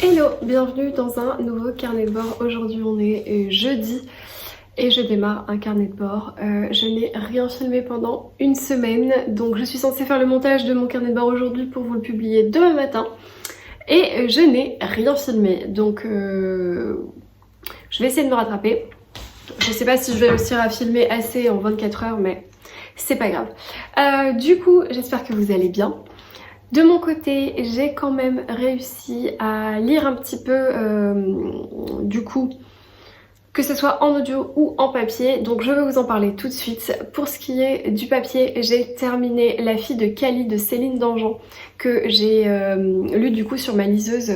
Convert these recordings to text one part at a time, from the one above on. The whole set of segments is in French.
Hello, bienvenue dans un nouveau carnet de bord. Aujourd'hui on est jeudi et je démarre un carnet de bord. Je n'ai rien filmé pendant une semaine, donc je suis censée faire le montage de mon carnet de bord aujourd'hui pour vous le publier demain matin. Et je n'ai rien filmé, donc je vais essayer de me rattraper. Je sais pas si je vais réussir à filmer assez en 24 heures, mais c'est pas grave. Du coup, j'espère que vous allez bien. De mon côté, j'ai quand même réussi à lire un petit peu, du coup, que ce soit en audio ou en papier, donc je vais vous en parler tout de suite. Pour ce qui est du papier, j'ai terminé La fille de Cali de Céline Dangean, que j'ai lu du coup sur ma liseuse,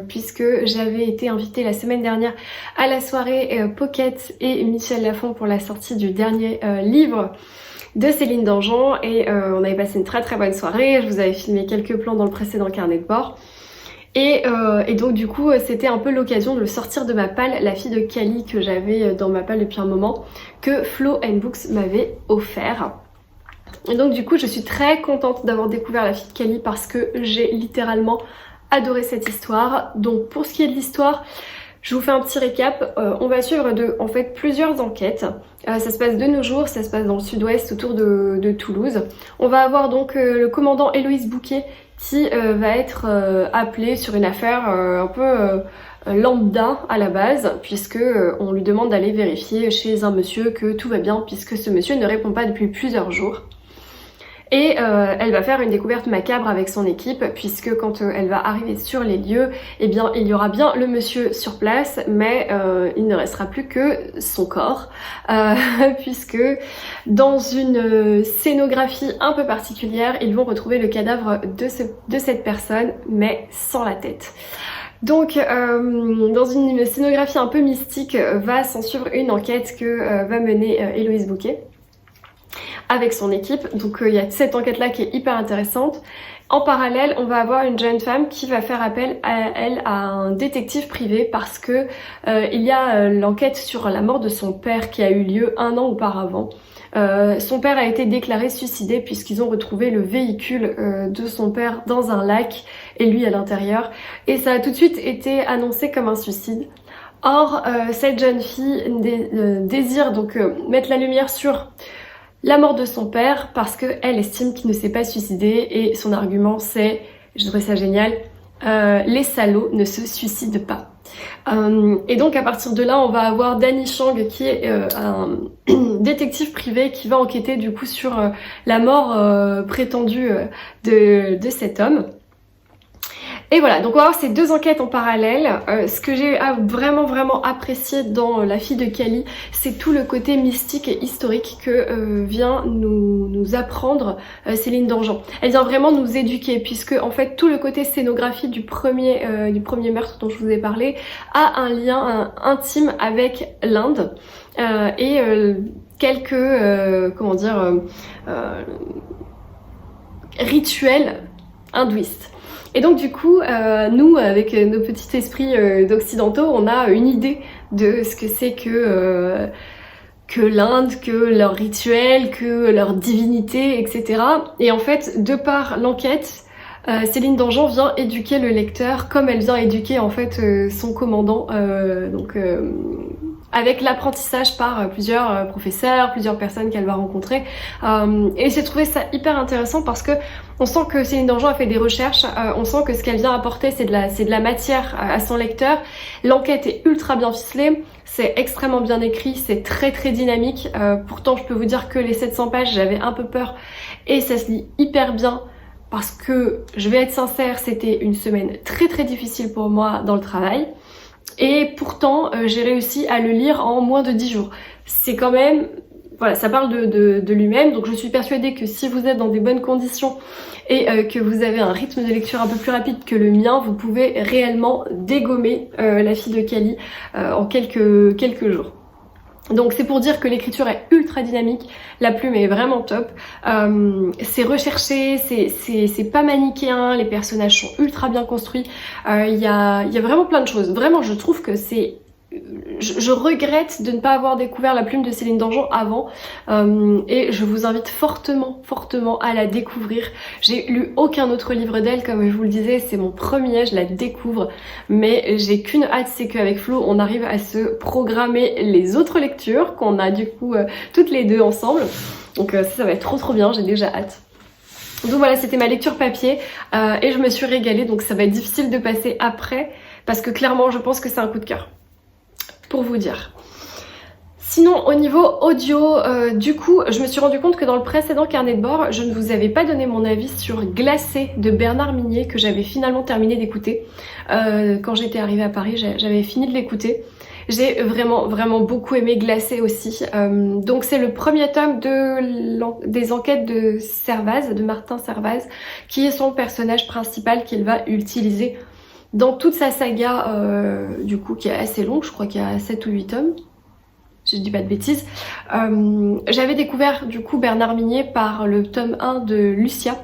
puisque j'avais été invitée la semaine dernière à la soirée Pocket et Michel Lafon pour la sortie du dernier livre de Céline Dangean, et on avait passé une très bonne soirée. Je vous avais filmé quelques plans dans le précédent carnet de bord. Et donc du coup c'était un peu l'occasion de le sortir de ma palle, La fille de Cali, que j'avais dans ma palle depuis un moment, que Flow & Books m'avait offert. Et donc du coup je suis très contente d'avoir découvert La fille de Cali parce que j'ai littéralement adoré cette histoire. Donc pour ce qui est de l'histoire, je vous fais un petit récap. On va suivre en fait plusieurs enquêtes. Ça se passe de nos jours, ça se passe dans le sud-ouest autour de Toulouse. On va avoir donc le commandant Héloïse Bouquet qui va être appelé sur une affaire un peu lambda à la base, puisque on lui demande d'aller vérifier chez un monsieur que tout va bien, puisque ce monsieur ne répond pas depuis plusieurs jours. Et elle va faire une découverte macabre avec son équipe, puisque quand elle va arriver sur les lieux, eh bien il y aura bien le monsieur sur place, mais il ne restera plus que son corps, puisque dans une scénographie un peu particulière, ils vont retrouver le cadavre de cette personne, mais sans la tête. Donc dans une scénographie un peu mystique, va s'en suivre une enquête que va mener Héloïse Bouquet avec son équipe. Donc il y a cette enquête là qui est hyper intéressante. En parallèle, on va avoir une jeune femme qui va faire appel à elle, à un détective privé, parce que il y a l'enquête sur la mort de son père qui a eu lieu 1 an auparavant. Son père a été déclaré suicidé puisqu'ils ont retrouvé le véhicule de son père dans un lac et lui à l'intérieur, et ça a tout de suite été annoncé comme un suicide. Or cette jeune fille désire donc mettre la lumière sur la mort de son père parce qu'elle estime qu'il ne s'est pas suicidé, et son argument c'est, je trouvais ça génial, les salauds ne se suicident pas. Et donc à partir de là on va avoir Danny Chang qui est un détective privé qui va enquêter du coup sur la mort prétendue de cet homme. Et voilà, donc on va avoir ces deux enquêtes en parallèle. Ce que j'ai vraiment apprécié dans La fille de Cali, c'est tout le côté mystique et historique que vient nous apprendre Céline Dangean. Elle vient vraiment nous éduquer, puisque en fait tout le côté scénographie du premier meurtre dont je vous ai parlé a un lien intime avec l'Inde et quelques rituels hindouistes. Et donc du coup, nous, avec nos petits esprits d'occidentaux, on a une idée de ce que c'est que l'Inde, que leurs rituels, que leur divinité, etc. Et en fait, de par l'enquête, Céline Dangean vient éduquer le lecteur comme elle vient éduquer en fait son commandant, avec l'apprentissage par plusieurs professeurs, plusieurs personnes qu'elle va rencontrer. Et j'ai trouvé ça hyper intéressant parce que on sent que Céline Dangean a fait des recherches, on sent que ce qu'elle vient apporter c'est de la matière à son lecteur. L'enquête est ultra bien ficelée, c'est extrêmement bien écrit, c'est très dynamique. Pourtant je peux vous dire que les 700 pages j'avais un peu peur et ça se lit hyper bien. Parce que, je vais être sincère, c'était une semaine très difficile pour moi dans le travail. Et pourtant, j'ai réussi à le lire en moins de 10 jours. C'est quand même... Voilà, ça parle de lui-même. Donc je suis persuadée que si vous êtes dans des bonnes conditions et que vous avez un rythme de lecture un peu plus rapide que le mien, vous pouvez réellement dégommer La fille de Cali en quelques jours. Donc c'est pour dire que l'écriture est ultra dynamique, la plume est vraiment top, c'est recherché, c'est pas manichéen, les personnages sont ultra bien construits, il y a vraiment plein de choses. Vraiment je trouve que c'est je regrette de ne pas avoir découvert la plume de Céline Dangean avant et je vous invite fortement à la découvrir. J'ai lu aucun autre livre d'elle, comme je vous le disais, c'est mon premier, je la découvre, mais j'ai qu'une hâte, c'est qu'avec Flo on arrive à se programmer les autres lectures qu'on a du coup toutes les deux ensemble, donc ça va être trop bien, j'ai déjà hâte. Donc voilà, c'était ma lecture papier et je me suis régalée, donc ça va être difficile de passer après parce que clairement je pense que c'est un coup de cœur, pour vous dire. Sinon au niveau audio, du coup je me suis rendu compte que dans le précédent carnet de bord je ne vous avais pas donné mon avis sur Glacé de Bernard Minier, que j'avais finalement terminé d'écouter. Quand j'étais arrivée à Paris j'avais fini de l'écouter. J'ai vraiment beaucoup aimé Glacé aussi. Donc c'est le premier tome des enquêtes de Servaz, de Martin Servaz, qui est son personnage principal qu'il va utiliser dans toute sa saga, du coup qui est assez longue, je crois qu'il y a 7 ou 8 tomes. Je dis pas de bêtises. J'avais découvert du coup Bernard Minier par le tome 1 de Lucia,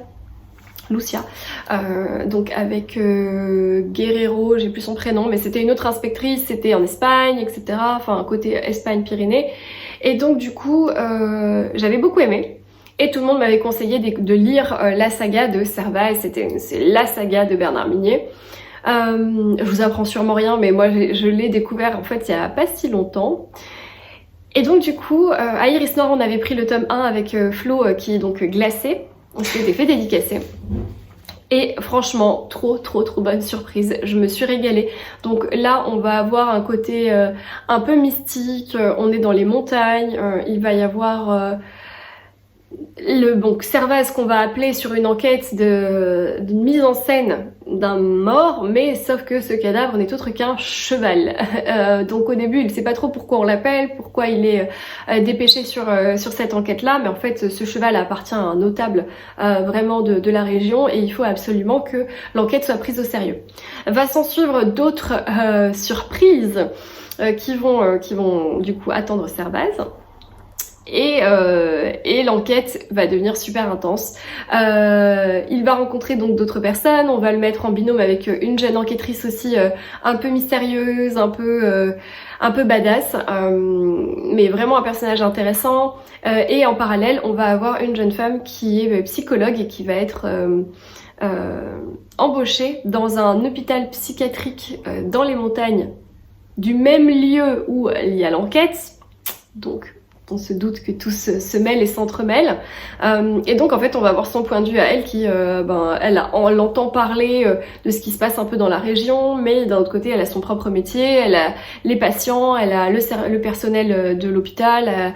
donc avec Guerrero, j'ai plus son prénom, mais c'était une autre inspectrice, c'était en Espagne, etc. Enfin côté Espagne-Pyrénées. Et donc du coup j'avais beaucoup aimé. Et tout le monde m'avait conseillé de lire la saga de Servaz, c'est la saga de Bernard Minier. Je vous apprends sûrement rien, mais moi je l'ai découvert en fait il y a pas si longtemps. Et donc du coup, à Iris Noir on avait pris le tome 1 avec Flo qui est donc Glacé. On s'était fait dédicacer. Et franchement, trop bonne surprise. Je me suis régalée. Donc là, on va avoir un côté un peu mystique. On est dans les montagnes. Il va y avoir Servaz qu'on va appeler sur une enquête de mise en scène d'un mort, mais sauf que ce cadavre n'est autre qu'un cheval. Donc au début il sait pas trop pourquoi on l'appelle, pourquoi il est dépêché sur cette enquête là, mais en fait ce cheval appartient à un notable vraiment de la région et il faut absolument que l'enquête soit prise au sérieux. Va s'en suivre d'autres surprises qui vont du coup attendre Servaz. Et l'enquête va devenir super intense. Il va rencontrer donc d'autres personnes, on va le mettre en binôme avec une jeune enquêtrice aussi un peu mystérieuse, un peu badass, mais vraiment un personnage intéressant. Et en parallèle, on va avoir une jeune femme qui est psychologue et qui va être embauchée dans un hôpital psychiatrique dans les montagnes du même lieu où il y a l'enquête. Donc on se doute que tout se mêle et s'entremêle. Et donc en fait on va avoir son point de vue à elle qui, elle entend parler de ce qui se passe un peu dans la région, mais d'un autre côté elle a son propre métier, elle a les patients, elle a le personnel de l'hôpital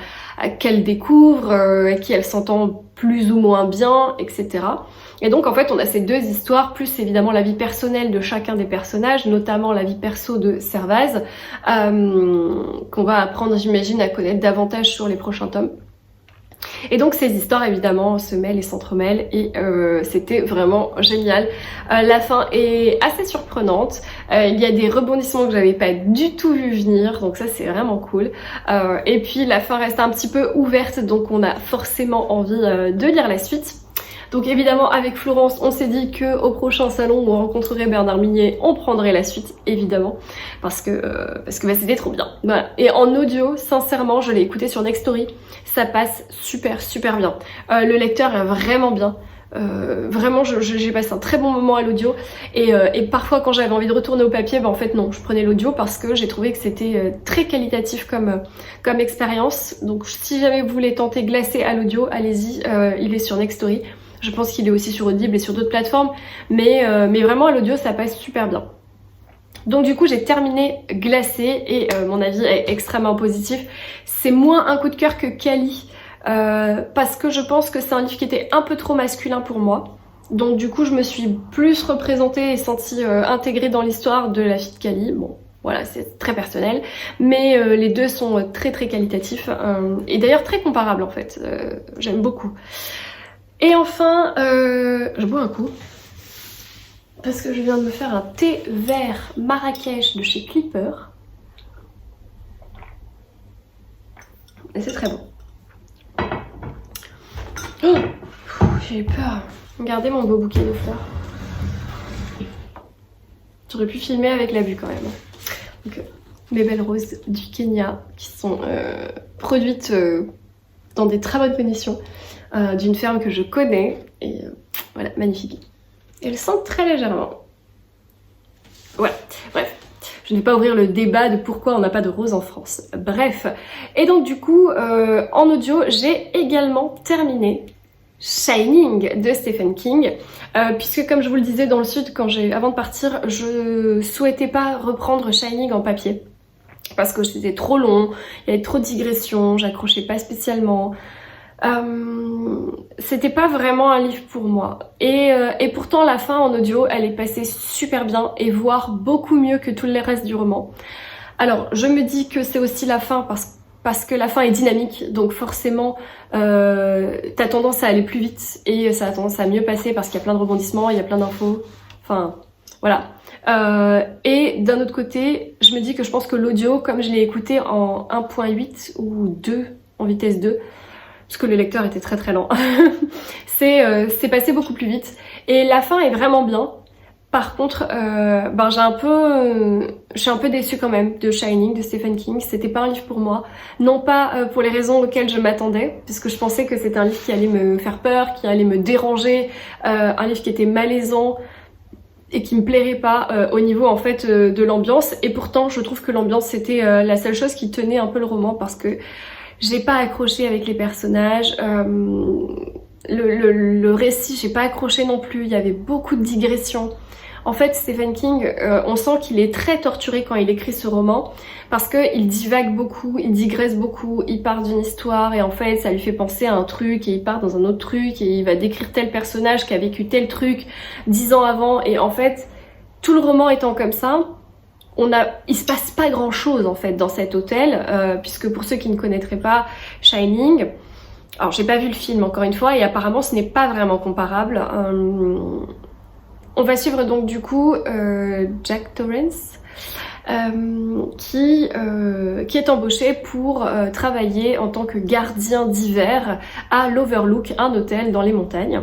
qu'elle découvre, avec qui elle s'entend plus ou moins bien, etc. Et donc en fait on a ces deux histoires, plus évidemment la vie personnelle de chacun des personnages, notamment la vie perso de Servaz, qu'on va apprendre j'imagine à connaître davantage sur les prochains tomes. Et donc ces histoires évidemment se mêlent et s'entremêlent et c'était vraiment génial. La fin est assez surprenante, il y a des rebondissements que j'avais pas du tout vu venir, donc ça c'est vraiment cool. Et puis la fin reste un petit peu ouverte, donc on a forcément envie de lire la suite. Donc évidemment avec Florence on s'est dit que au prochain salon où on rencontrerait Bernard Minier on prendrait la suite évidemment parce que c'était trop bien. Voilà. Et en audio sincèrement je l'ai écouté sur Nextory, ça passe super bien. Le lecteur est vraiment bien. Vraiment j'ai passé un très bon moment à l'audio et parfois quand j'avais envie de retourner au papier en fait non, je prenais l'audio parce que j'ai trouvé que c'était très qualitatif comme expérience. Donc si jamais vous voulez tenter Glacé à l'audio, allez-y, il est sur Nextory. Je pense qu'il est aussi sur Audible et sur d'autres plateformes, mais vraiment à l'audio ça passe super bien. Donc du coup j'ai terminé Glacé et mon avis est extrêmement positif. C'est moins un coup de cœur que Kali, parce que je pense que c'est un livre qui était un peu trop masculin pour moi. Donc du coup je me suis plus représentée et sentie intégrée dans l'histoire de la fille de Kali. Bon voilà, c'est très personnel, mais les deux sont très qualitatifs et d'ailleurs très comparables en fait, j'aime beaucoup. Et enfin, je bois un coup parce que je viens de me faire un thé vert Marrakech de chez Clipper et c'est très bon. Oh, j'ai eu peur. Regardez mon beau bouquet de fleurs. J'aurais pu filmer avec l'abus quand même. Donc, mes belles roses du Kenya qui sont produites dans des très bonnes conditions d'une ferme que je connais et voilà, magnifique. Elles sentent très légèrement. Voilà, bref. Je ne vais pas ouvrir le débat de pourquoi on n'a pas de roses en France. Bref. Et donc du coup, en audio, j'ai également terminé Shining de Stephen King, puisque comme je vous le disais dans le sud, avant de partir, je souhaitais pas reprendre Shining en papier. Parce que c'était trop long, il y avait trop de digressions, j'accrochais pas spécialement. C'était pas vraiment un livre pour moi. Et pourtant la fin en audio, elle est passée super bien et voire beaucoup mieux que tout le reste du roman. Alors je me dis que c'est aussi la fin parce que la fin est dynamique, donc forcément t'as tendance à aller plus vite et ça a tendance à mieux passer parce qu'il y a plein de rebondissements, il y a plein d'infos, enfin voilà. Et d'un autre côté, je me dis que je pense que l'audio, comme je l'ai écouté en 1.8 ou 2, en vitesse 2, parce que le lecteur était très très lent, c'est passé beaucoup plus vite. Et la fin est vraiment bien. Par contre, je suis un peu déçue quand même de Shining, de Stephen King. C'était pas un livre pour moi. Non pas pour les raisons auxquelles je m'attendais, puisque je pensais que c'était un livre qui allait me faire peur, qui allait me déranger, un livre qui était malaisant, et qui me plairait pas au niveau en fait de l'ambiance. Et pourtant je trouve que l'ambiance c'était la seule chose qui tenait un peu le roman, parce que j'ai pas accroché avec les personnages, le récit j'ai pas accroché non plus, il y avait beaucoup de digressions. En fait Stephen King, on sent qu'il est très torturé quand il écrit ce roman, parce qu'il divague beaucoup, il digresse beaucoup, il part d'une histoire et en fait ça lui fait penser à un truc et il part dans un autre truc et il va décrire tel personnage qui a vécu tel truc 10 ans avant, et en fait tout le roman étant comme ça, il se passe pas grand chose en fait dans cet hôtel, puisque pour ceux qui ne connaîtraient pas Shining, alors j'ai pas vu le film encore une fois et apparemment ce n'est pas vraiment comparable. On va suivre donc du coup Jack Torrance qui est embauché pour travailler en tant que gardien d'hiver à l'Overlook, un hôtel dans les montagnes.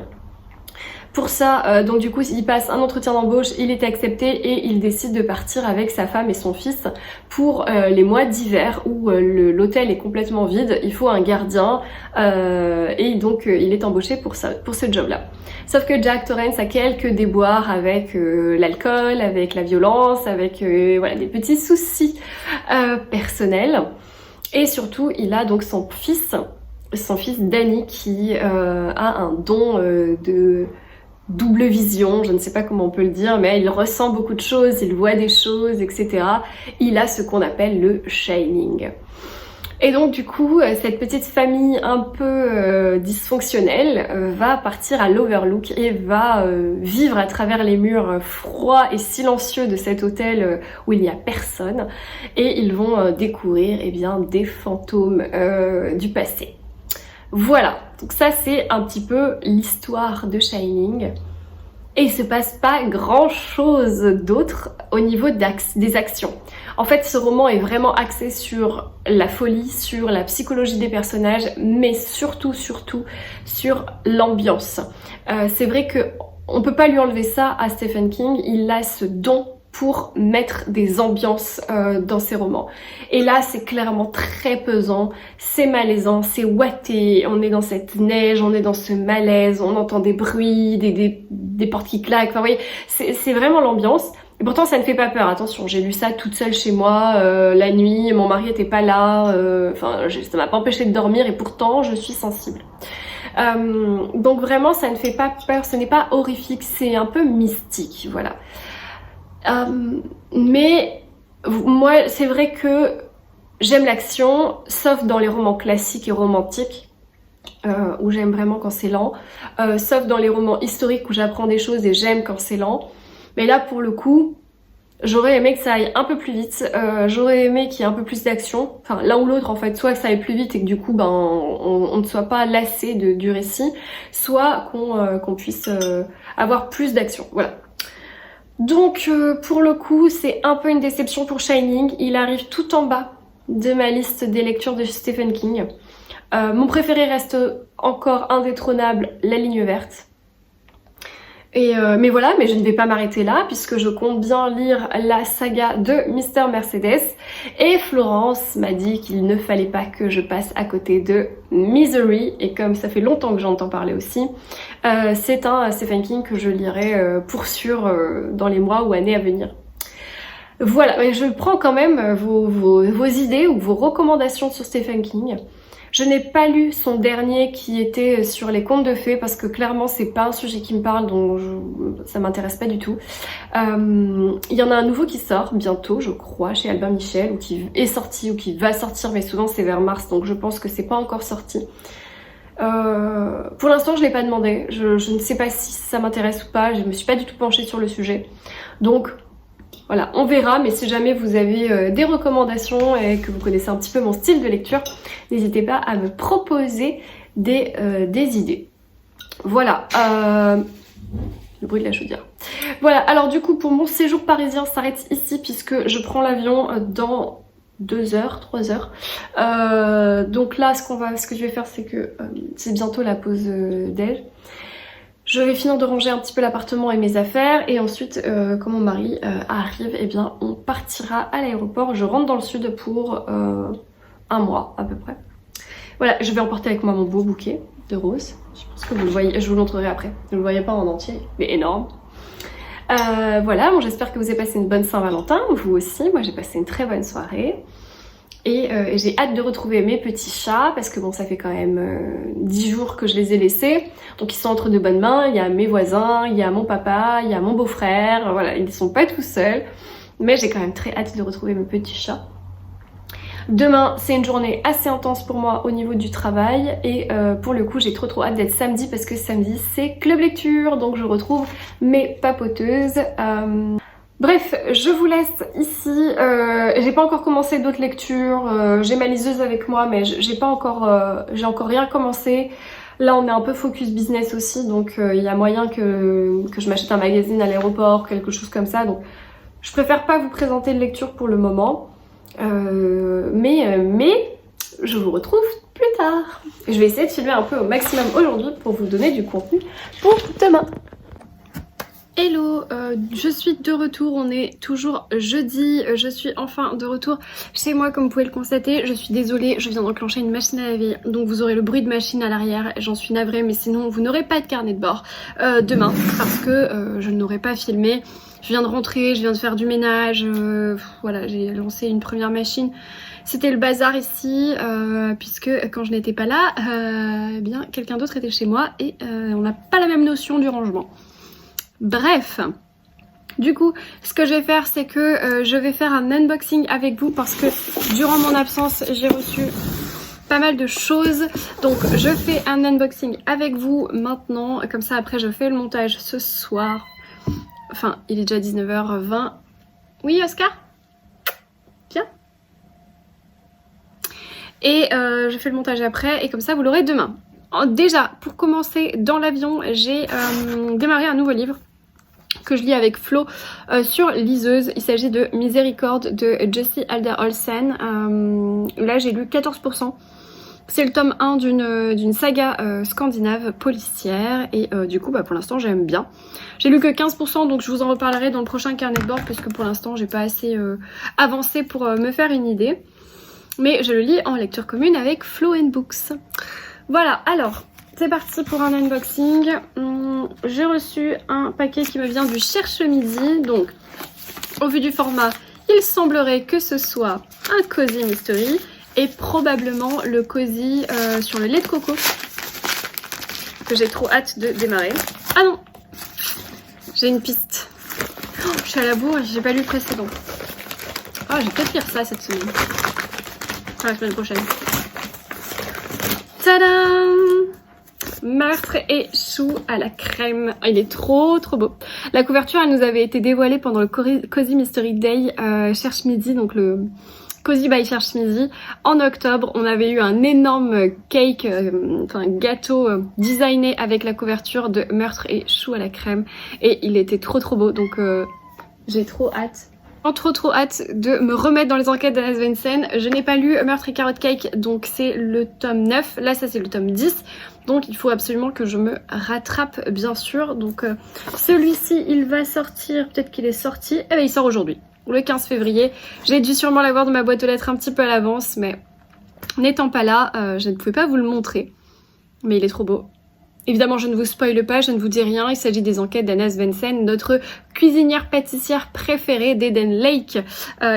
Pour ça, donc du coup, il passe un entretien d'embauche, il est accepté et il décide de partir avec sa femme et son fils pour les mois d'hiver où l'hôtel est complètement vide. Il faut un gardien et donc il est embauché pour ce job-là. Sauf que Jack Torrance a quelques déboires avec l'alcool, avec la violence, avec voilà, des petits soucis personnels. Et surtout, il a donc son fils Danny qui a un don de double vision, je ne sais pas comment on peut le dire, mais il ressent beaucoup de choses, il voit des choses, etc. Il a ce qu'on appelle le Shining. Et donc du coup, cette petite famille un peu dysfonctionnelle va partir à l'Overlook et va vivre à travers les murs froids et silencieux de cet hôtel où il n'y a personne, et ils vont découvrir eh bien, des fantômes du passé. Voilà, donc ça c'est un petit peu l'histoire de Shining. Et il se passe pas grand chose d'autre au niveau des actions. En fait, ce roman est vraiment axé sur la folie, sur la psychologie des personnages, mais surtout sur l'ambiance. C'est vrai que on peut pas lui enlever ça à Stephen King, il a ce don pour mettre des ambiances dans ses romans. Et là, c'est clairement très pesant, c'est malaisant, c'est ouaté, on est dans cette neige, on est dans ce malaise, on entend des bruits, des portes qui claquent, enfin oui, c'est vraiment l'ambiance. Et pourtant, ça ne fait pas peur, attention, j'ai lu ça toute seule chez moi, la nuit, mon mari était pas là, ça m'a pas empêché de dormir et pourtant, je suis sensible. Donc vraiment, ça ne fait pas peur, ce n'est pas horrifique, c'est un peu mystique, voilà. Mais moi c'est vrai que j'aime l'action, sauf dans les romans classiques et romantiques où j'aime vraiment quand c'est lent, sauf dans les romans historiques où j'apprends des choses et j'aime quand c'est lent. Mais là pour le coup j'aurais aimé que ça aille un peu plus vite, j'aurais aimé qu'il y ait un peu plus d'action, enfin l'un ou l'autre en fait, soit que ça aille plus vite et que du coup on ne soit pas lassé du récit, soit qu'on puisse avoir plus d'action, voilà. Donc pour le coup c'est un peu une déception pour Shining, il arrive tout en bas de ma liste des lectures de Stephen King. Mon préféré reste encore indétrônable, La Ligne Verte. Mais voilà, mais je ne vais pas m'arrêter là puisque je compte bien lire la saga de Mister Mercedes et Florence m'a dit qu'il ne fallait pas que je passe à côté de Misery et comme ça fait longtemps que j'entends parler aussi, c'est un Stephen King que je lirai pour sûr dans les mois ou années à venir. Voilà, mais je prends quand même vos idées ou vos recommandations sur Stephen King. Je n'ai pas lu son dernier qui était sur les contes de fées parce que clairement c'est pas un sujet qui me parle donc ça m'intéresse pas du tout. Il y en a un nouveau qui sort bientôt je crois chez Albin Michel ou qui est sorti ou qui va sortir mais souvent c'est vers mars donc je pense que c'est pas encore sorti. Pour l'instant je l'ai pas demandé, je ne sais pas si ça m'intéresse ou pas, je me suis pas du tout penchée sur le sujet donc voilà, on verra, mais si jamais vous avez des recommandations et que vous connaissez un petit peu mon style de lecture, n'hésitez pas à me proposer des idées. Voilà, le bruit de la chaudière. Voilà, alors du coup pour mon séjour parisien s'arrête ici puisque je prends l'avion dans 2 heures, 3 heures. Donc là ce que je vais faire c'est que c'est bientôt la pause déj. Je vais finir de ranger un petit peu l'appartement et mes affaires et ensuite quand mon mari arrive, eh bien on partira à l'aéroport. Je rentre dans le sud pour 1 mois à peu près. Voilà, je vais emporter avec moi mon beau bouquet de roses. Je pense que vous le voyez, je vous le montrerai après. Vous ne le voyez pas en entier, mais énorme. Voilà, bon, j'espère que vous avez passé une bonne Saint-Valentin, vous aussi. Moi j'ai passé une très bonne soirée. Et j'ai hâte de retrouver mes petits chats parce que bon ça fait quand même 10 jours que je les ai laissés. Donc ils sont entre de bonnes mains, il y a mes voisins, il y a mon papa, il y a mon beau-frère, voilà, ils ne sont pas tout seuls. Mais j'ai quand même très hâte de retrouver mes petits chats. Demain c'est une journée assez intense pour moi au niveau du travail et pour le coup j'ai trop hâte d'être samedi parce que samedi c'est club lecture donc je retrouve mes papoteuses. Bref, je vous laisse ici, j'ai pas encore commencé d'autres lectures, j'ai ma liseuse avec moi mais j'ai encore rien commencé. Là on est un peu focus business aussi donc il y a moyen que je m'achète un magazine à l'aéroport, quelque chose comme ça donc je préfère pas vous présenter de lecture pour le moment. Mais je vous retrouve plus tard. Je vais essayer de filmer un peu au maximum aujourd'hui pour vous donner du contenu pour demain. Hello, je suis de retour, on est toujours jeudi, je suis enfin de retour chez moi comme vous pouvez le constater. Je suis désolée, je viens d'enclencher une machine à laver, donc vous aurez le bruit de machine à l'arrière, j'en suis navrée mais sinon vous n'aurez pas de carnet de bord demain parce que je n'aurai pas filmé. Je viens de rentrer, je viens de faire du ménage, voilà j'ai lancé une première machine. C'était le bazar ici puisque quand je n'étais pas là, eh bien quelqu'un d'autre était chez moi et on n'a pas la même notion du rangement. Bref, du coup, ce que je vais faire, c'est que je vais faire un unboxing avec vous parce que durant mon absence, j'ai reçu pas mal de choses. Donc, je fais un unboxing avec vous maintenant. Comme ça, après, je fais le montage ce soir. Enfin, il est déjà 19h20. Oui, Oscar ? Viens. Et je fais le montage après et comme ça, vous l'aurez demain. Déjà, pour commencer, dans l'avion, j'ai démarré un nouveau livre que je lis avec Flo sur liseuse. Il s'agit de Miséricorde de Jessie Alder Olsen. Là, j'ai lu 14%. C'est le tome 1 d'une saga scandinave policière et du coup, pour l'instant, j'aime bien. J'ai lu que 15%, donc je vous en reparlerai dans le prochain carnet de bord puisque pour l'instant, j'ai pas assez avancé pour me faire une idée. Mais je le lis en lecture commune avec Flo & Books. Voilà, alors, c'est parti pour un unboxing. J'ai reçu un paquet qui me vient du Cherche Midi. Donc, au vu du format, il semblerait que ce soit un Cozy Mystery et probablement le Cozy sur le lait de coco que j'ai trop hâte de démarrer. Ah non, j'ai une piste. Oh, je suis à la bourre et j'ai pas lu le précédent. Oh, je vais peut-être lire ça cette semaine. Enfin, la semaine prochaine. Tadam! Meurtre et choux à la crème. Il est trop beau. La couverture, elle nous avait été dévoilée pendant le Cozy Mystery Day Cherche Midi, donc le Cozy by Cherche Midi. En octobre, on avait eu un énorme cake, enfin gâteau designé avec la couverture de Meurtre et choux à la crème. Et il était trop beau, donc j'ai trop hâte Trop hâte de me remettre dans les enquêtes d'Anna Svensson. Je n'ai pas lu Meurtre et Carrot Cake, donc c'est le tome 9. Là, ça c'est le tome 10. Donc il faut absolument que je me rattrape, bien sûr. Donc celui-ci, il va sortir, peut-être qu'il est sorti. Eh bien, il sort aujourd'hui, le 15 février. J'ai dû sûrement l'avoir dans ma boîte aux lettres un petit peu à l'avance, mais n'étant pas là, je ne pouvais pas vous le montrer. Mais il est trop beau. Évidemment, je ne vous spoile pas, je ne vous dis rien. Il s'agit des enquêtes d'Anna Svensson, notre cuisinière pâtissière préférée d'Eden Lake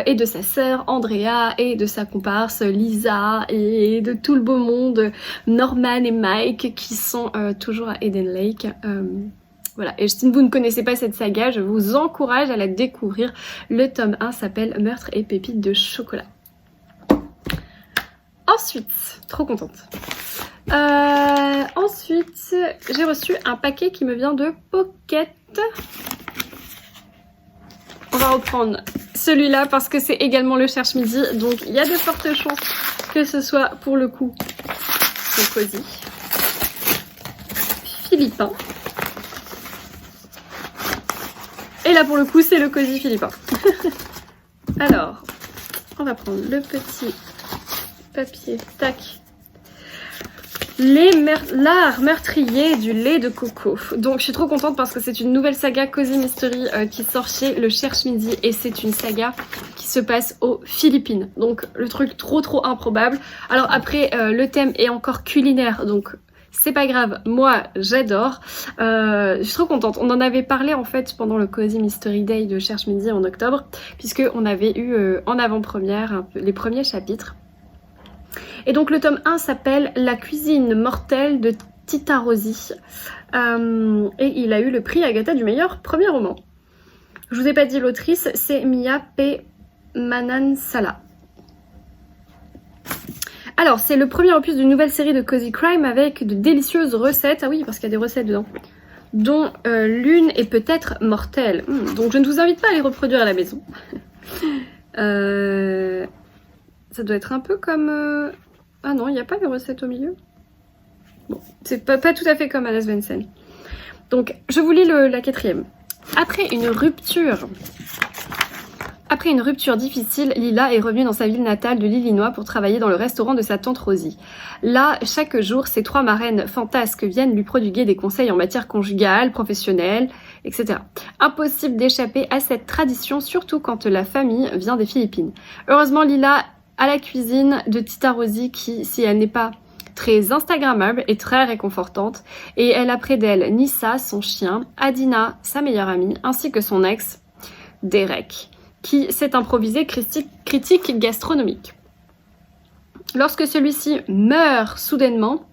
et de sa sœur Andrea et de sa comparse Lisa et de tout le beau monde, Norman et Mike qui sont toujours à Eden Lake. Voilà, et si vous ne connaissez pas cette saga, je vous encourage à la découvrir. Le tome 1 s'appelle Meurtre et pépites de chocolat. Ensuite, trop contente. Ensuite, j'ai reçu un paquet qui me vient de Pocket. On va reprendre celui-là parce que c'est également le cherche-midi. Donc il y a de fortes chances que ce soit pour le coup son cosy philippin. Et là pour le coup c'est le cosy philippin. Alors, on va prendre le petit papier. Tac. L'art meurtrier du lait de coco. Donc je suis trop contente parce que c'est une nouvelle saga Cozy Mystery qui sort chez Le Cherche-Midi et c'est une saga qui se passe aux Philippines. Donc le truc trop improbable. Alors après le thème est encore culinaire donc c'est pas grave, moi j'adore. Je suis trop contente. On en avait parlé en fait pendant le Cozy Mystery Day de Cherche-Midi en octobre puisque on avait eu en avant-première les premiers chapitres. Et donc le tome 1 s'appelle La cuisine mortelle de Tita Rossi. Et il a eu le prix Agatha du meilleur premier roman. Je vous ai pas dit l'autrice, c'est Mia P. Manansala. Alors c'est le premier opus d'une nouvelle série de Cozy Crime avec de délicieuses recettes. Ah oui, parce qu'il y a des recettes dedans. Dont l'une est peut-être mortelle. Donc je ne vous invite pas à les reproduire à la maison. Ça doit être un peu comme... Ah non, il n'y a pas de recette au milieu. Bon, c'est pas tout à fait comme Anna Svensson. Donc, je vous lis la quatrième. Après une rupture difficile, Lila est revenue dans sa ville natale de l'Illinois pour travailler dans le restaurant de sa tante Rosie. Là, chaque jour, ses 3 marraines fantasques viennent lui prodiguer des conseils en matière conjugale, professionnelle, etc. Impossible d'échapper à cette tradition, surtout quand la famille vient des Philippines. Heureusement, Lila à la cuisine de Tita Rossi qui, si elle n'est pas très instagrammable, est très réconfortante. Et elle a près d'elle Nissa, son chien, Adina, sa meilleure amie, ainsi que son ex, Derek, qui s'est improvisé critique gastronomique. Lorsque celui-ci meurt soudainement,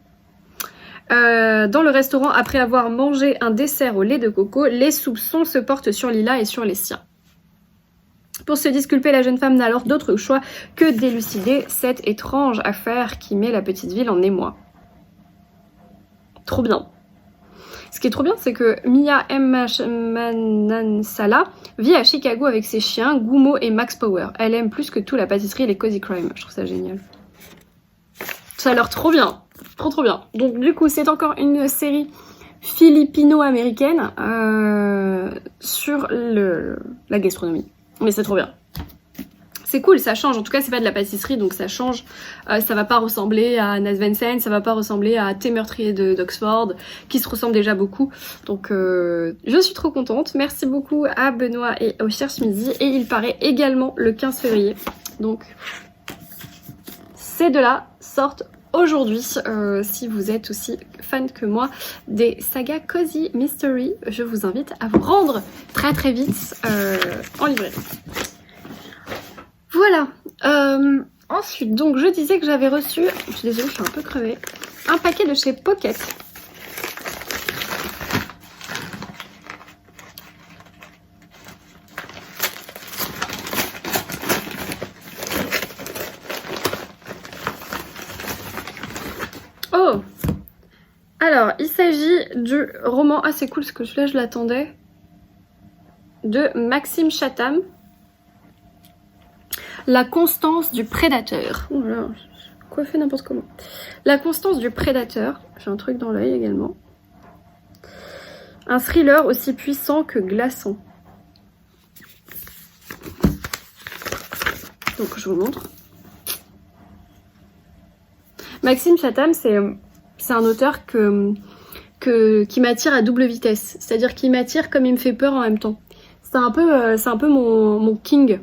dans le restaurant après avoir mangé un dessert au lait de coco, les soupçons se portent sur Lila et sur les siens. Pour se disculper, la jeune femme n'a alors d'autre choix que d'élucider cette étrange affaire qui met la petite ville en émoi. Trop bien. Ce qui est trop bien, c'est que Mia M. Manansala vit à Chicago avec ses chiens, Gumo et Max Power. Elle aime plus que tout la pâtisserie et les cozy crime. Je trouve ça génial. Ça a l'air trop bien. Trop bien. Donc du coup, c'est encore une série philippino-américaine sur la gastronomie. Mais c'est trop bien. C'est cool, ça change. En tout cas, c'est pas de la pâtisserie, donc ça change. Ça va pas ressembler à Anna Svensson, ça va pas ressembler à Thé meurtrier d'Oxford, qui se ressemblent déjà beaucoup. Donc, je suis trop contente. Merci beaucoup à Benoît et au Cherche-Midi. Et il paraît également le 15 février. Donc, ces deux-là sortent aujourd'hui. Si vous êtes aussi fan que moi des sagas Cozy Mystery, je vous invite à vous rendre très vite en librairie. Voilà. Ensuite, donc je disais que j'avais reçu, je suis désolée, je suis un peu crevée, un paquet de chez Pocket. Oh! Alors, il s'agit du roman assez cool, parce que celui-là je l'attendais, de Maxime Chatham. La constance du prédateur. Oh là, coiffé n'importe comment. La constance du prédateur. J'ai un truc dans l'œil également. Un thriller aussi puissant que glaçant. Donc je vous montre. Maxime Chatham, c'est un auteur qui m'attire à double vitesse. C'est-à-dire qu'il m'attire comme il me fait peur en même temps. C'est un peu mon king.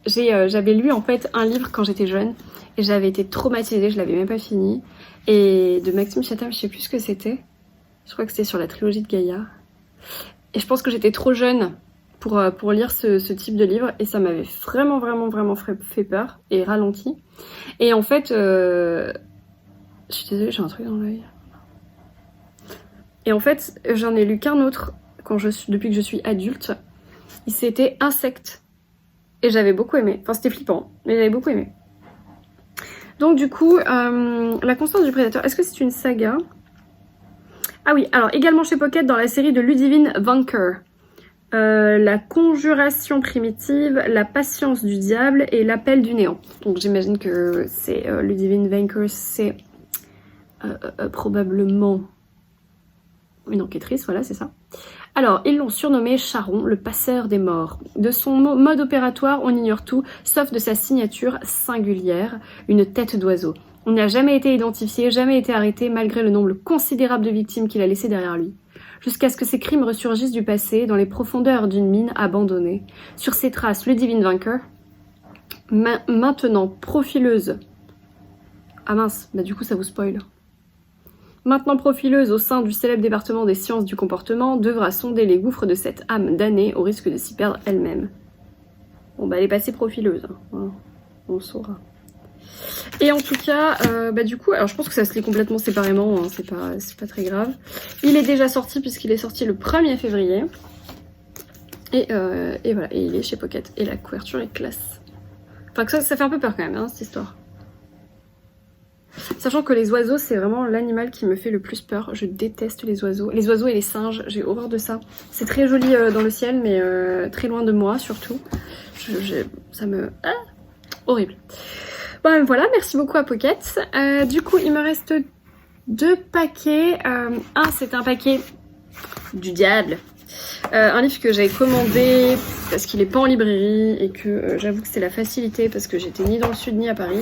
J'avais lu en fait un livre quand j'étais jeune et j'avais été traumatisée, je l'avais même pas fini. Et de Maxime Chatham, je sais plus ce que c'était. Je crois que c'était sur la trilogie de Gaïa. Et je pense que j'étais trop jeune pour lire ce type de livre et ça m'avait vraiment fait peur et ralenti. Et en fait, je suis désolée, j'ai un truc dans l'œil. Et en fait, j'en ai lu qu'un autre depuis que je suis adulte. C'était Insectes. Et j'avais beaucoup aimé. Enfin, c'était flippant, mais j'avais beaucoup aimé. Donc du coup, La Constance du Prédateur, est-ce que c'est une saga? Ah oui, alors également chez Pocket dans la série de Ludivine Vanker. La Conjuration primitive, La Patience du diable et L'Appel du néant. Donc j'imagine que c'est Ludivine Vanker, c'est probablement une enquêtrice, voilà, c'est ça. Alors, ils l'ont surnommé Charon, le passeur des morts. De son mode opératoire, on ignore tout, sauf de sa signature singulière, une tête d'oiseau. On n'a jamais été identifié, jamais été arrêté, malgré le nombre considérable de victimes qu'il a laissées derrière lui. Jusqu'à ce que ses crimes ressurgissent du passé, dans les profondeurs d'une mine abandonnée. Sur ses traces, Ludivine Vanker, maintenant profileuse... Ah mince, bah du coup ça vous spoil. Maintenant profileuse au sein du célèbre département des sciences du comportement, devra sonder les gouffres de cette âme damnée au risque de s'y perdre elle-même. Bon bah elle est passée profileuse, hein. On le saura. Et en tout cas, du coup, alors je pense que ça se lit complètement séparément, hein, c'est pas très grave. Il est déjà sorti puisqu'il est sorti le 1er février. Et voilà, et il est chez Pocket. Et la couverture est classe. Enfin que ça fait un peu peur quand même, hein, cette histoire. Sachant que les oiseaux, c'est vraiment l'animal qui me fait le plus peur. Je déteste les oiseaux. Les oiseaux et les singes, j'ai horreur de ça. C'est très joli dans le ciel, mais très loin de moi surtout. Ça me... Ah, horrible. Bon, voilà, merci beaucoup à Pocket. Du coup, il me reste 2 paquets. Un, c'est un paquet du diable. Un livre que j'avais commandé parce qu'il est pas en librairie et que j'avoue que c'est la facilité parce que j'étais ni dans le sud ni à Paris.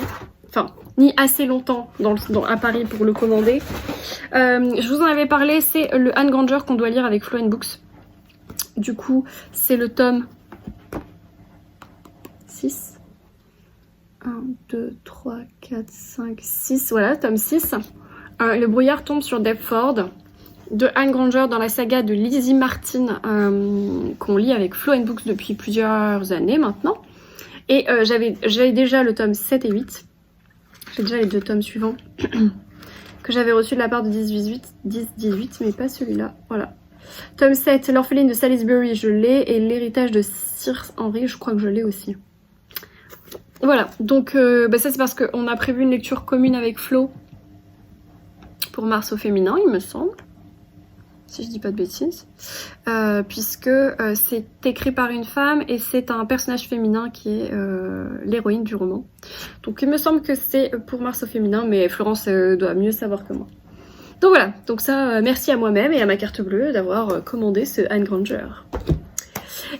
Enfin, ni assez longtemps à Paris pour le commander. Je vous en avais parlé, c'est le Anne Granger qu'on doit lire avec Flow & Books. Du coup, c'est le tome 6. 1, 2, 3, 4, 5, 6. Voilà, tome 6. Le brouillard tombe sur Deptford de Anne Granger dans la saga de Lizzie Martin qu'on lit avec Flow & Books depuis plusieurs années maintenant. Et j'avais déjà le tome 7 et 8. J'ai déjà les 2 tomes suivants que j'avais reçus de la part de 10-18, mais pas celui-là. Voilà. Tome 7, L'orpheline de Salisbury, je l'ai. Et L'héritage de Sir Henry, je crois que je l'ai aussi. Voilà, donc ça c'est parce qu'on a prévu une lecture commune avec Flo pour Mars au féminin, il me semble. Si je dis pas de bêtises. Puisque c'est écrit par une femme et c'est un personnage féminin qui est l'héroïne du roman. Donc il me semble que c'est pour Mars au féminin, mais Florence doit mieux savoir que moi. Donc voilà, donc ça, merci à moi-même et à ma carte bleue d'avoir commandé ce Anne Granger.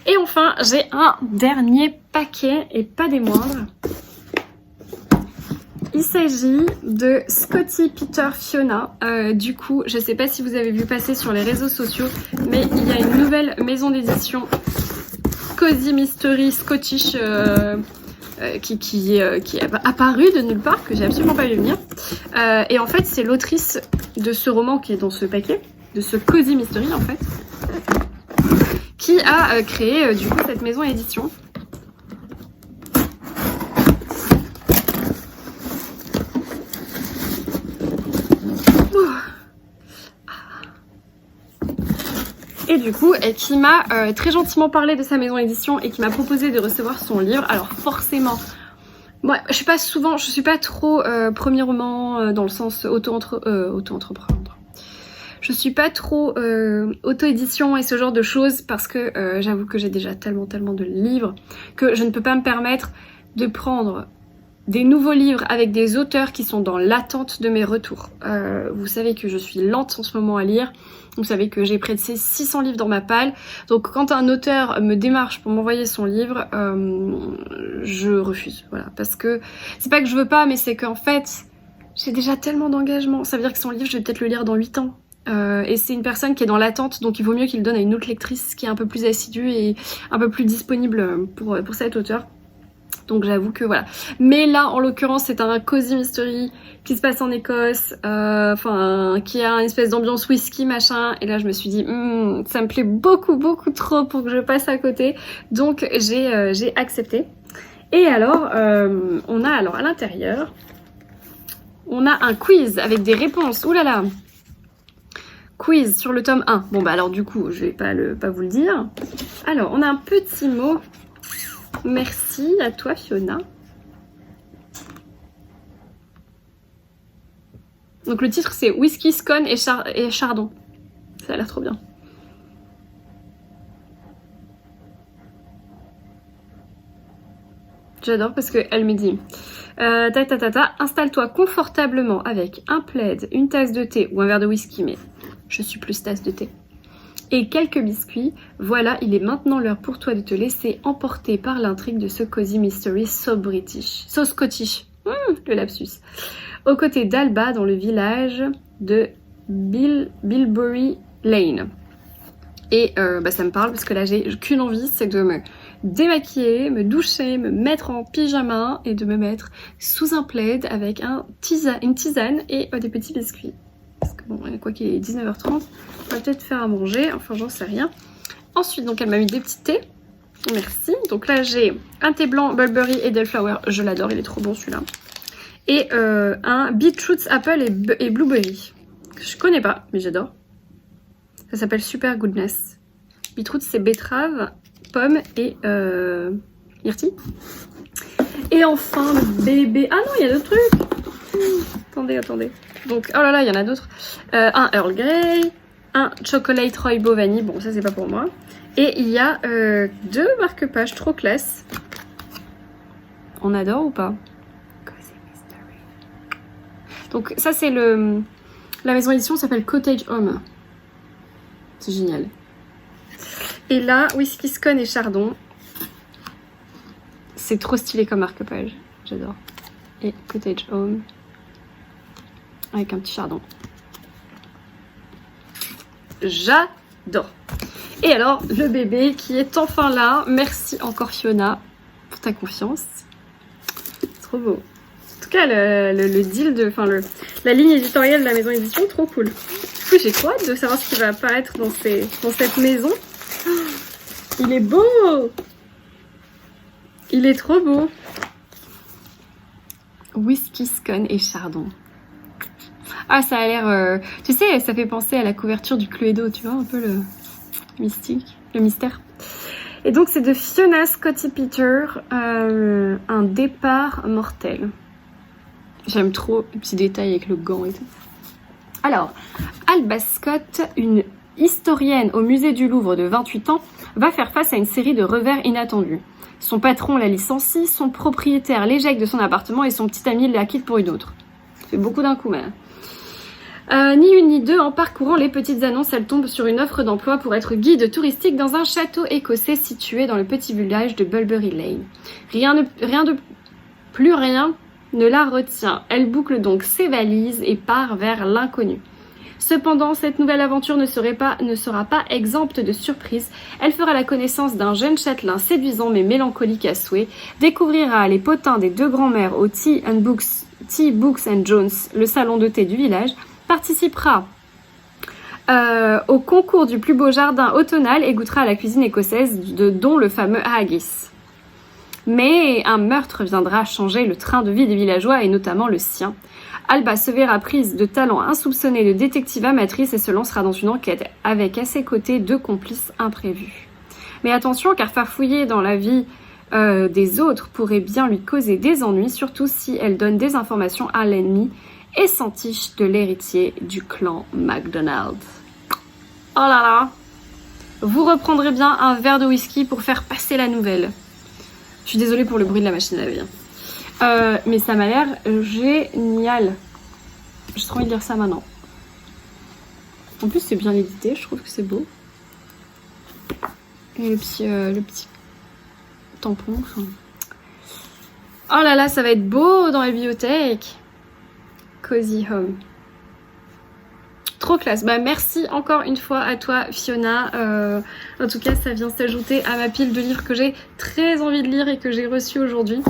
Et enfin, j'ai un dernier paquet, et pas des moindres. Il s'agit de Scotty Peter Fiona. Du coup, je sais pas si vous avez vu passer sur les réseaux sociaux, mais il y a une nouvelle maison d'édition Cozy Mystery Scottish qui est apparue de nulle part, que j'ai absolument pas vu venir. Et en fait, c'est l'autrice de ce roman qui est dans ce paquet, de ce Cozy Mystery en fait, qui a créé du coup cette maison d'édition. Et du coup, qui m'a très gentiment parlé de sa maison d'édition et qui m'a proposé de recevoir son livre. Alors forcément, moi je suis pas trop premier roman dans le sens auto-entreprendre. Je suis pas trop auto-édition et ce genre de choses parce que j'avoue que j'ai déjà tellement de livres que je ne peux pas me permettre de prendre des nouveaux livres avec des auteurs qui sont dans l'attente de mes retours. Vous savez que je suis lente en ce moment à lire. Vous savez que j'ai près de 600 livres dans ma palle. Donc quand un auteur me démarche pour m'envoyer son livre, je refuse. Voilà, parce que c'est pas que je veux pas, mais c'est qu'en fait, j'ai déjà tellement d'engagement. Ça veut dire que son livre, je vais peut-être le lire dans 8 ans. Et c'est une personne qui est dans l'attente, donc il vaut mieux qu'il le donne à une autre lectrice qui est un peu plus assidue et un peu plus disponible pour cet auteur. Donc j'avoue que voilà. Mais là, en l'occurrence, c'est un cozy mystery qui se passe en Écosse, qui a une espèce d'ambiance whisky, machin. Et là, je me suis dit, ça me plaît beaucoup, beaucoup trop pour que je passe à côté. Donc j'ai accepté. Et alors, on a alors à l'intérieur, on a un quiz avec des réponses. Ouh là là! Quiz sur le tome 1. Bon bah alors du coup, je vais pas vous le dire. Alors, on a un petit mot. Merci à toi Fiona. Donc le titre c'est Whisky, Scone et Chardon. Ça a l'air trop bien. J'adore parce qu'elle me dit installe-toi confortablement avec un plaid, une tasse de thé ou un verre de whisky, mais je suis plus tasse de thé. Et quelques biscuits, voilà, il est maintenant l'heure pour toi de te laisser emporter par l'intrigue de ce cozy mystery so british, so scottish, le lapsus, aux côtés d'Alba dans le village de Bilberry Lane. Et ça me parle parce que là j'ai qu'une envie, c'est de me démaquiller, me doucher, me mettre en pyjama et de me mettre sous un plaid avec une tisane et des petits biscuits. Parce que bon, quoi qu'il est 19h30, on va peut-être faire à manger, enfin j'en sais rien. Ensuite, donc elle m'a mis des petits thés. Merci. Donc là j'ai un thé blanc Burberry et Delflower, je l'adore, il est trop bon celui-là. Et un Beetroots Apple et Blueberry, que je connais pas, mais j'adore. Ça s'appelle Super Goodness. Beetroots c'est betterave, pomme et myrtille. Et enfin le bébé. Ah non, il y a d'autres trucs. Attendez. Donc, oh là là, il y en a d'autres. Un Earl Grey, un Chocolate Rooibos Vanille. Bon, ça, c'est pas pour moi. Et il y a 2 marque-pages trop classe. On adore ou pas? Cozy Mystery. Donc, ça, c'est la maison d'édition s'appelle Cottage Home. C'est génial. Et là, Whisky, Scone et Chardon. C'est trop stylé comme marque-page. J'adore. Et Cottage Home. Avec un petit chardon. J'adore. Et alors, le bébé qui est enfin là. Merci encore Fiona pour ta confiance. Trop beau. En tout cas, le deal la ligne éditoriale de la maison édition, trop cool. Du coup, j'ai trop hâte de savoir ce qui va apparaître dans cette maison. Il est beau. Il est trop beau. Whisky, Scone et Chardon. Ah, ça a l'air... tu sais, ça fait penser à la couverture du Cluedo, tu vois, un peu le mystique, le mystère. Et donc, c'est de Fiona Scotty Peter, un départ mortel. J'aime trop les petits détails avec le gant et tout. Alors, Alba Scott, une historienne au musée du Louvre de 28 ans, va faire face à une série de revers inattendus. Son patron la licencie, son propriétaire l'éjecte de son appartement et son petit ami la quitte pour une autre. Ça fait beaucoup d'un coup, mais... ni une ni deux, en parcourant les petites annonces, elle tombe sur une offre d'emploi pour être guide touristique dans un château écossais situé dans le petit village de Bulberry Lane. Rien ne la retient. Elle boucle donc ses valises et part vers l'inconnu. Cependant, cette nouvelle aventure ne sera pas exempte de surprises. Elle fera la connaissance d'un jeune châtelain séduisant mais mélancolique à souhait, découvrira les potins des 2 grands-mères au Tea Books and Jones, le salon de thé du village, participera au concours du plus beau jardin automnal et goûtera à la cuisine écossaise dont le fameux haggis. Mais un meurtre viendra changer le train de vie des villageois et notamment le sien. Alba se verra prise de talent insoupçonné de détective amatrice et se lancera dans une enquête avec à ses côtés 2 complices imprévus. Mais attention, car farfouiller dans la vie des autres pourrait bien lui causer des ennuis, surtout si elle donne des informations à l'ennemi et s'entiche de l'héritier du clan MacDonald. Oh là là! Vous reprendrez bien un verre de whisky pour faire passer la nouvelle. Je suis désolée pour le bruit de la machine à laver. Mais ça m'a l'air génial. J'ai trop envie de lire ça maintenant. En plus c'est bien édité, je trouve que c'est beau. Et le petit tampon. Enfin... Oh là là, ça va être beau dans la bibliothèque. Cozy Home. Trop classe. Bah merci encore une fois à toi Fiona. En tout cas ça vient s'ajouter à ma pile de livres que j'ai très envie de lire et que j'ai reçu aujourd'hui.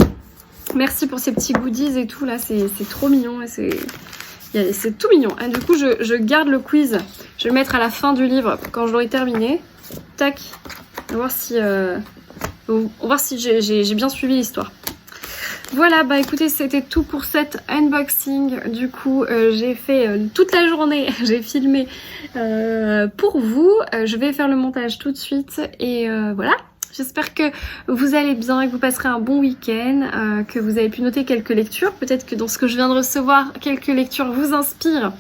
Merci pour ces petits goodies et tout là, c'est trop mignon et c'est tout mignon. Et du coup je garde le quiz. Je vais le mettre à la fin du livre quand je l'aurai terminé. Tac. On va voir si j'ai bien suivi l'histoire. Voilà, bah écoutez, c'était tout pour cet unboxing. Du coup, j'ai fait toute la journée, j'ai filmé pour vous. Je vais faire le montage tout de suite et voilà. J'espère que vous allez bien et que vous passerez un bon week-end, que vous avez pu noter quelques lectures. Peut-être que dans ce que je viens de recevoir, quelques lectures vous inspirent.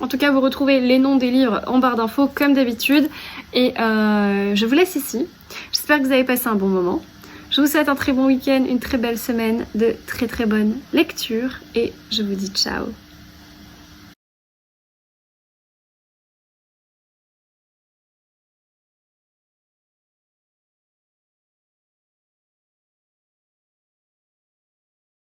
En tout cas, vous retrouvez les noms des livres en barre d'infos comme d'habitude. Et je vous laisse ici. J'espère que vous avez passé un bon moment. Je vous souhaite un très bon week-end, une très belle semaine, de très bonnes lectures et je vous dis ciao.